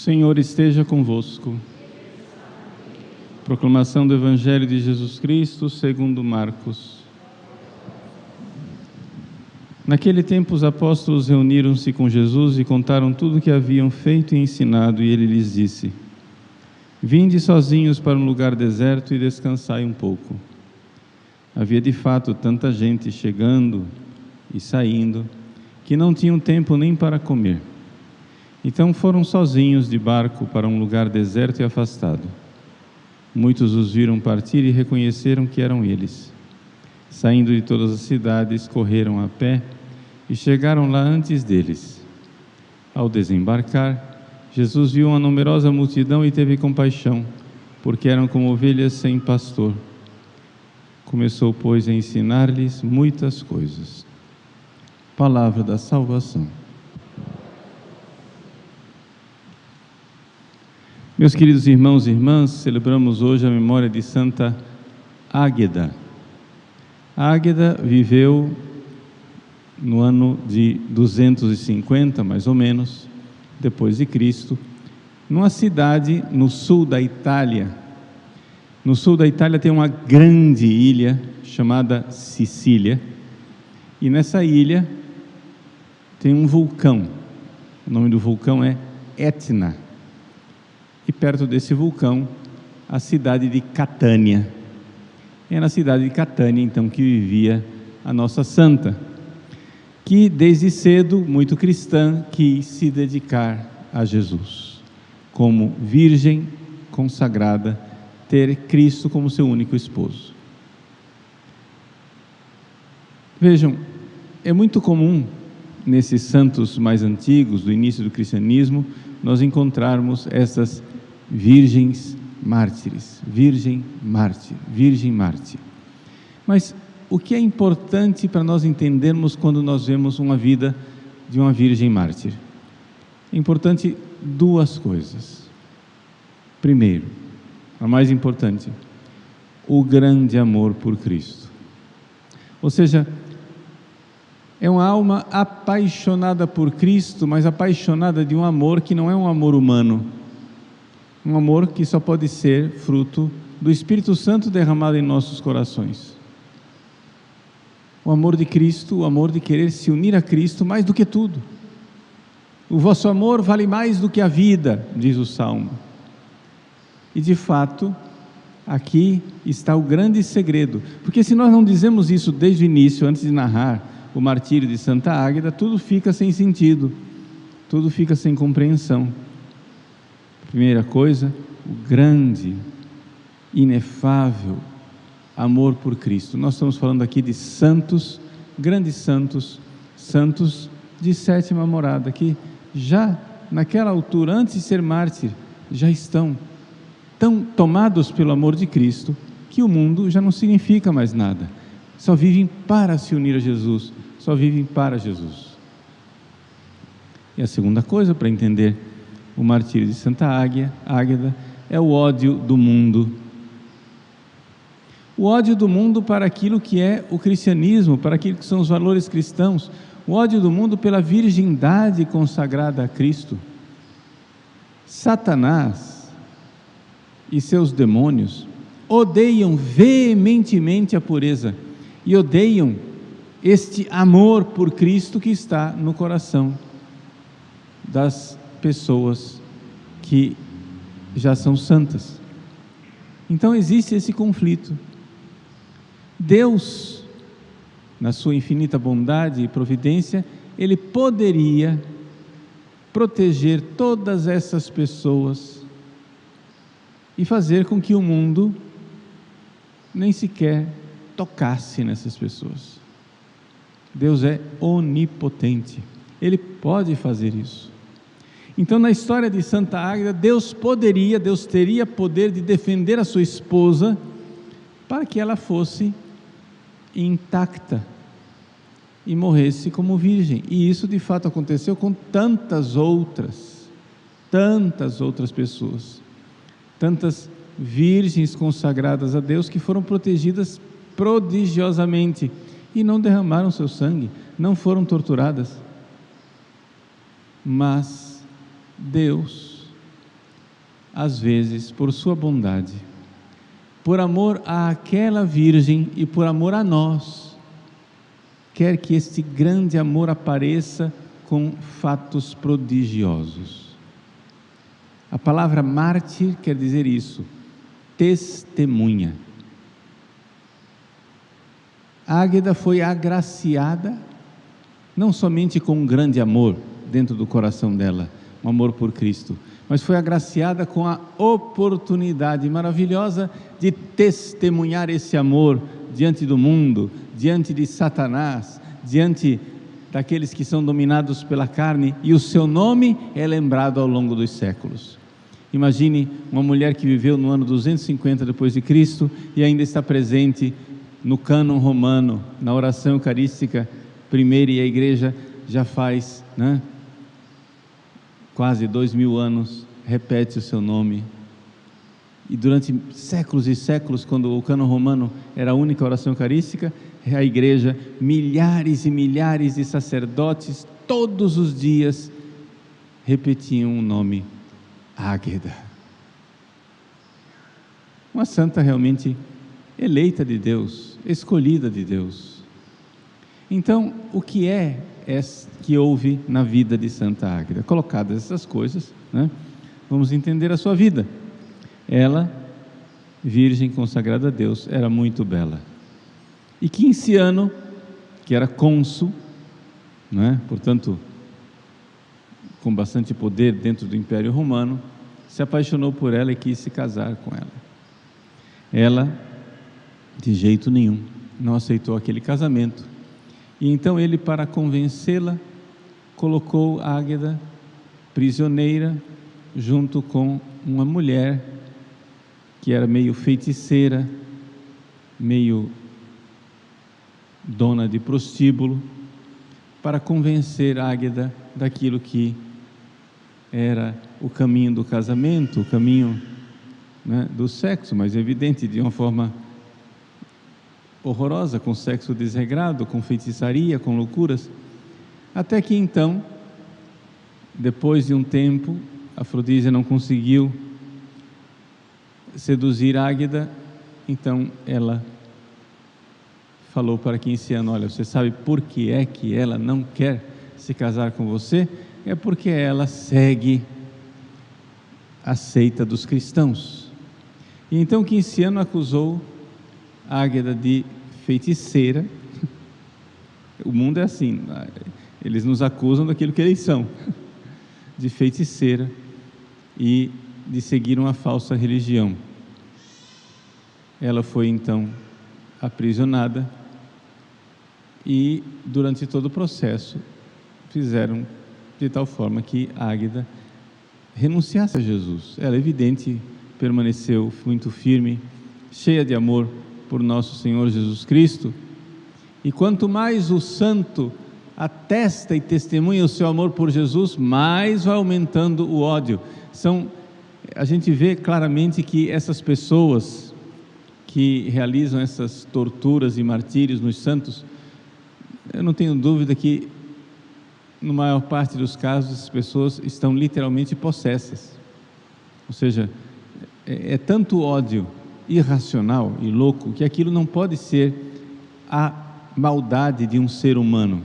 Senhor esteja convosco. Proclamação do Evangelho de Jesus Cristo segundo Marcos. Naquele tempo os apóstolos reuniram-se com Jesus e contaram tudo o que haviam feito e ensinado, e ele lhes disse: Vinde sozinhos para um lugar deserto e descansai um pouco. Havia de fato tanta gente chegando e saindo, que não tinham tempo nem para comer. Então foram sozinhos de barco para um lugar deserto e afastado. Muitos os viram partir e reconheceram que eram eles. Saindo de todas as cidades, correram a pé e chegaram lá antes deles. Ao desembarcar, Jesus viu uma numerosa multidão e teve compaixão, porque eram como ovelhas sem pastor. Começou, pois, a ensinar-lhes muitas coisas. Palavra da salvação. Meus queridos irmãos e irmãs, celebramos hoje a memória de Santa Águeda. Águeda viveu no ano de 250, mais ou menos, depois de Cristo, numa cidade no sul da Itália. No sul da Itália tem uma grande ilha chamada Sicília, e nessa ilha tem um vulcão. O nome do vulcão é Etna. E perto desse vulcão, a cidade de Catânia. É na cidade de Catânia, então, que vivia a nossa santa, que desde cedo, muito cristã, quis se dedicar a Jesus, como virgem consagrada, ter Cristo como seu único esposo. Vejam, é muito comum, nesses santos mais antigos, do início do cristianismo, nós encontrarmos essas virgens mártires, virgem mártir, virgem mártir. Mas o que é importante para nós entendermos quando nós vemos uma vida de uma virgem mártir? É importante duas coisas. Primeiro, a mais importante, o grande amor por Cristo. Ou seja, é uma alma apaixonada por Cristo, mas apaixonada de um amor que não é um amor humano, um amor que só pode ser fruto do Espírito Santo derramado em nossos corações. O amor de Cristo, o amor de querer se unir a Cristo mais do que tudo. O vosso amor vale mais do que a vida, diz o Salmo. E de fato, aqui está o grande segredo, porque se nós não dizemos isso desde o início, antes de narrar o martírio de Santa Águeda, tudo fica sem sentido, tudo fica sem compreensão. Primeira coisa, o grande, inefável amor por Cristo. Nós estamos falando aqui de santos, grandes santos, santos de sétima morada, que já naquela altura, antes de ser mártir, já estão tão tomados pelo amor de Cristo, que o mundo já não significa mais nada. Só vivem para se unir a Jesus, só vivem para Jesus. E a segunda coisa, para entender o martírio de Santa Águeda, é o ódio do mundo. O ódio do mundo para aquilo que é o cristianismo, para aquilo que são os valores cristãos. O ódio do mundo pela virgindade consagrada a Cristo. Satanás e seus demônios odeiam veementemente a pureza e odeiam este amor por Cristo que está no coração das pessoas que já são santas. Então existe esse conflito. Deus, na sua infinita bondade e providência, Ele poderia proteger todas essas pessoas e fazer com que o mundo nem sequer tocasse nessas pessoas. Deus é onipotente, Ele pode fazer isso. Então, na história de Santa Águeda, Deus teria poder de defender a sua esposa para que ela fosse intacta e morresse como virgem. E isso de fato aconteceu com tantas outras pessoas, tantas virgens consagradas a Deus que foram protegidas prodigiosamente e não derramaram seu sangue, não foram torturadas. Mas Deus às vezes, por sua bondade, por amor àquela virgem e por amor a nós, quer que este grande amor apareça com fatos prodigiosos. A palavra mártir quer dizer isso, testemunha. Águeda foi agraciada, não somente com um grande amor dentro do coração dela, um amor por Cristo, mas foi agraciada com a oportunidade maravilhosa de testemunhar esse amor diante do mundo, diante de Satanás, diante daqueles que são dominados pela carne, e o seu nome é lembrado ao longo dos séculos. Imagine uma mulher que viveu no ano 250 depois de Cristo e ainda está presente no cânon romano, na oração eucarística primeira, e a igreja já faz, quase 2000 anos, repete o seu nome. E durante séculos e séculos, quando o cânon romano era a única oração eucarística, a igreja, milhares e milhares de sacerdotes, todos os dias, repetiam o nome Águeda. Uma santa realmente eleita de Deus, escolhida de Deus. Então, o que é que houve na vida de Santa Águeda? Colocadas essas coisas, vamos entender a sua vida. Ela, virgem consagrada a Deus, era muito bela. E Quinciano, que era cônsul, portanto, com bastante poder dentro do Império Romano, se apaixonou por ela e quis se casar com ela. Ela, de jeito nenhum, não aceitou aquele casamento. E então ele, para convencê-la, colocou Águeda prisioneira junto com uma mulher que era meio feiticeira, meio dona de prostíbulo, para convencer Águeda daquilo que era o caminho do casamento, o caminho do sexo, mas evidente, de uma forma horrorosa, com sexo desregrado, com feitiçaria, com loucuras, até que então, depois de um tempo, Afrodísia não conseguiu seduzir Águeda, então ela falou para Quinciano: olha, você sabe por que é que ela não quer se casar com você? É porque ela segue a seita dos cristãos. E então Quinciano acusou Águeda de feiticeira. O mundo é assim, eles nos acusam daquilo que eles são, de feiticeira e de seguir uma falsa religião. Ela foi então aprisionada e durante todo o processo fizeram de tal forma que Águeda renunciasse a Jesus. Ela, evidente, permaneceu muito firme, cheia de amor por nosso Senhor Jesus Cristo, e quanto mais o santo atesta e testemunha o seu amor por Jesus, mais vai aumentando o ódio. A gente vê claramente que essas pessoas que realizam essas torturas e martírios nos santos, eu não tenho dúvida que, na maior parte dos casos, as pessoas estão literalmente possessas. Ou seja, é tanto ódio irracional e louco que aquilo não pode ser a maldade de um ser humano.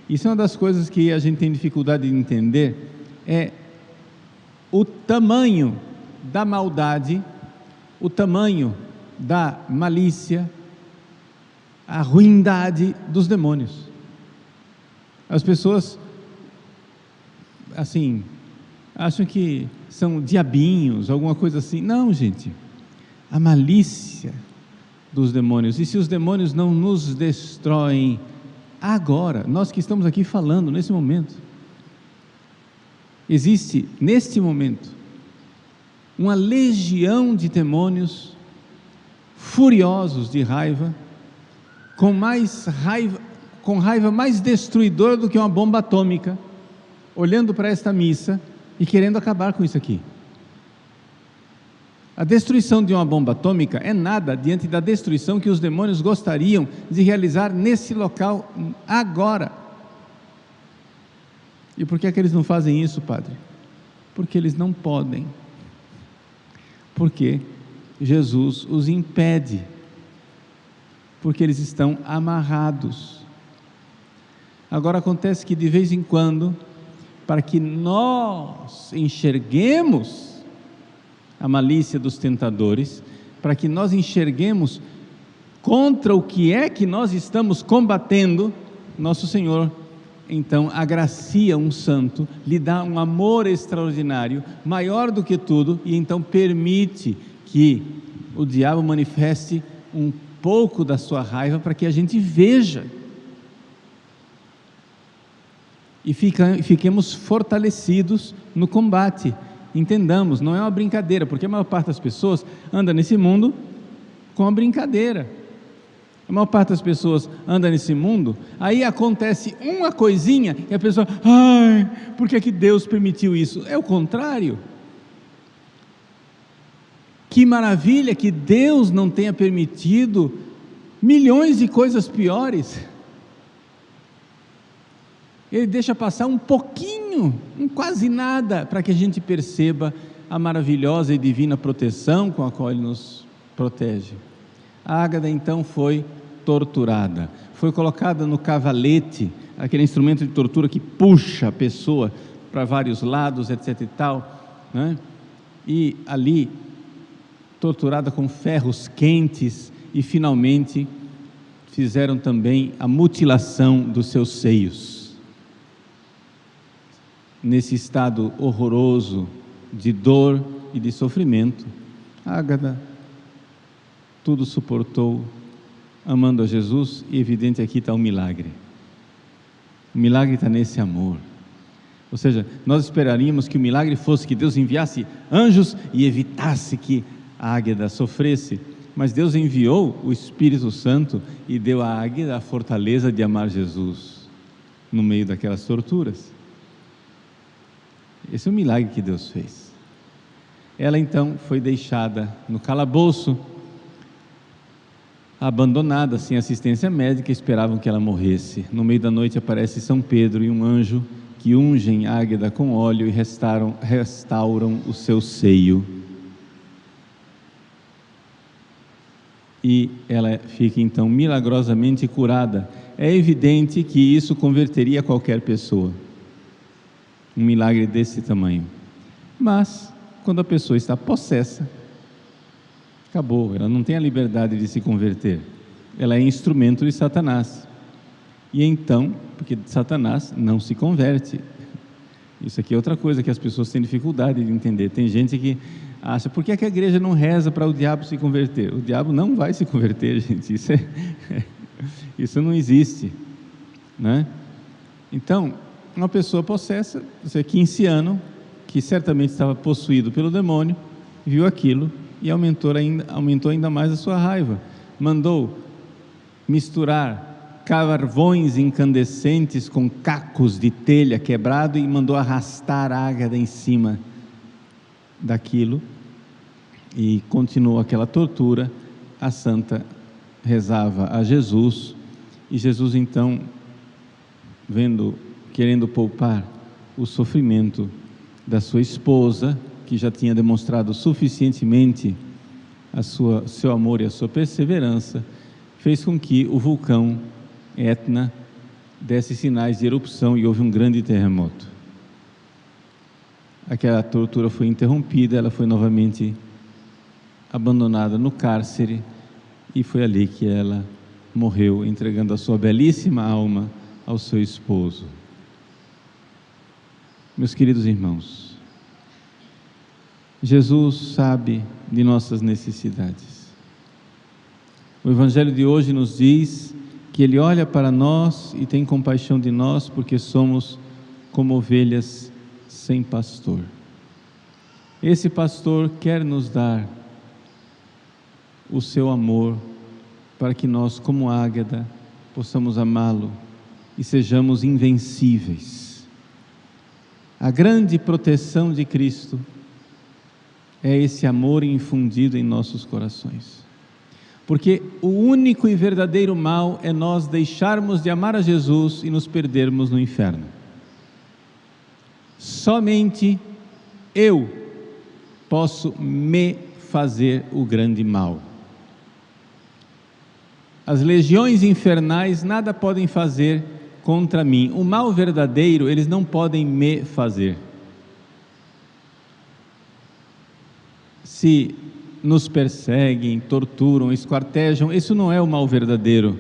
Isso é uma das coisas que a gente tem dificuldade de entender, é o tamanho da maldade, o tamanho da malícia, a ruindade dos demônios. As pessoas, assim, acham que são diabinhos, alguma coisa assim. Não, gente, a malícia dos demônios. E se os demônios não nos destroem agora, nós que estamos aqui falando nesse momento, existe neste momento uma legião de demônios furiosos de raiva, com raiva mais destruidora do que uma bomba atômica, olhando para esta missa e querendo acabar com isso aqui. A destruição de uma bomba atômica é nada diante da destruição que os demônios gostariam de realizar nesse local agora. E por que é que eles não fazem isso, Padre? Porque eles não podem. Porque Jesus os impede, porque eles estão amarrados. Agora acontece que de vez em quando, para que nós enxerguemos a malícia dos tentadores, para que nós enxerguemos contra o que é que nós estamos combatendo, nosso Senhor então agracia um santo, lhe dá um amor extraordinário, maior do que tudo, e então permite que o diabo manifeste um pouco da sua raiva para que a gente veja e fiquemos fortalecidos no combate. Entendamos, não é uma brincadeira, porque a maior parte das pessoas anda nesse mundo com a brincadeira. A maior parte das pessoas anda nesse mundo, aí acontece uma coisinha e a pessoa, ai, por que Deus permitiu isso? É o contrário. Que maravilha que Deus não tenha permitido milhões de coisas piores. Ele deixa passar um pouquinho, um quase nada, para que a gente perceba a maravilhosa e divina proteção com a qual Ele nos protege. A Ágada então foi torturada, foi colocada no cavalete, aquele instrumento de tortura que puxa a pessoa para vários lados, etc e tal, né? E ali, torturada com ferros quentes, e finalmente fizeram também a mutilação dos seus seios. Nesse estado horroroso de dor e de sofrimento, Ágada tudo suportou, amando a Jesus, e evidente aqui está o milagre. O milagre está nesse amor. Ou seja, nós esperaríamos que o milagre fosse que Deus enviasse anjos e evitasse que a Águeda sofresse, mas Deus enviou o Espírito Santo e deu à Águeda a fortaleza de amar Jesus no meio daquelas torturas. Esse é o milagre que Deus fez. Ela então foi deixada no calabouço, abandonada, sem assistência médica, esperavam que ela morresse. No meio da noite aparece São Pedro e um anjo que ungem Águeda com óleo e restauram o seu seio. E ela fica então milagrosamente curada. É evidente que isso converteria qualquer pessoa, um milagre desse tamanho. Mas, quando a pessoa está possessa, acabou, ela não tem a liberdade de se converter, ela é instrumento de Satanás, e então, porque Satanás não se converte. Isso aqui é outra coisa que as pessoas têm dificuldade de entender. Tem gente que acha, por que a igreja não reza para o diabo se converter? O diabo não vai se converter, gente, isso não existe, né? Então, uma pessoa possessa, você é keynesiano, que certamente estava possuído pelo demônio, viu aquilo e aumentou ainda mais a sua raiva, mandou misturar carvões incandescentes com cacos de telha quebrado e mandou arrastar a Ágada em cima daquilo, e continuou aquela tortura. A santa rezava a Jesus, e Jesus então, querendo poupar o sofrimento da sua esposa, que já tinha demonstrado suficientemente seu amor e a sua perseverança, fez com que o vulcão Etna desse sinais de erupção e houve um grande terremoto. Aquela tortura foi interrompida, ela foi novamente abandonada no cárcere, e foi ali que ela morreu, entregando a sua belíssima alma ao seu esposo. Meus queridos irmãos, Jesus sabe de nossas necessidades. O Evangelho de hoje nos diz que Ele olha para nós e tem compaixão de nós, porque somos como ovelhas sem pastor. Esse pastor quer nos dar o seu amor, para que nós, como Águeda, possamos amá-lo e sejamos invencíveis. A grande proteção de Cristo é esse amor infundido em nossos corações, porque o único e verdadeiro mal é nós deixarmos de amar a Jesus e nos perdermos no inferno. Somente eu posso me fazer o grande mal. As legiões infernais nada podem fazer contra mim. O mal verdadeiro eles não podem me fazer. Se nos perseguem, torturam, esquartejam, isso não é o mal verdadeiro.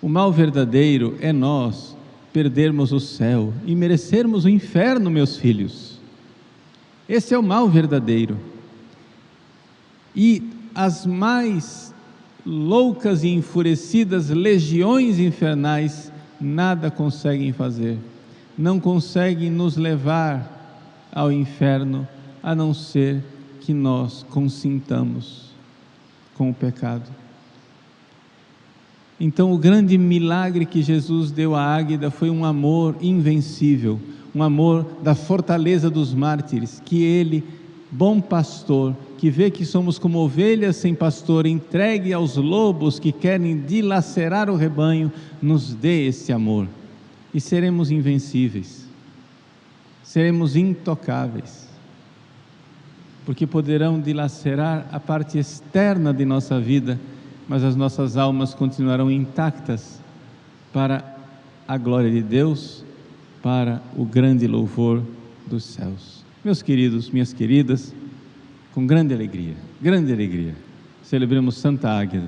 O mal verdadeiro é nós perdermos o céu e merecermos o inferno, meus filhos. Esse é o mal verdadeiro. E as mais loucas e enfurecidas legiões infernais nada conseguem fazer, não conseguem nos levar ao inferno, a não ser que nós consintamos com o pecado. Então o grande milagre que Jesus deu à Águida foi um amor invencível, um amor da fortaleza dos mártires, que Ele, bom pastor, que vê que somos como ovelhas sem pastor, entregue aos lobos que querem dilacerar o rebanho, nos dê esse amor, e seremos invencíveis, seremos intocáveis, porque poderão dilacerar a parte externa de nossa vida, mas as nossas almas continuarão intactas para a glória de Deus, para o grande louvor dos céus. Meus queridos, minhas queridas, com grande alegria, celebremos Santa Águida,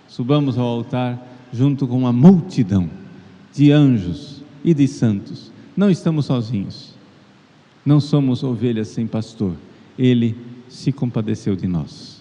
subamos ao altar junto com uma multidão de anjos e de santos. Não estamos sozinhos, não somos ovelhas sem pastor, Ele se compadeceu de nós.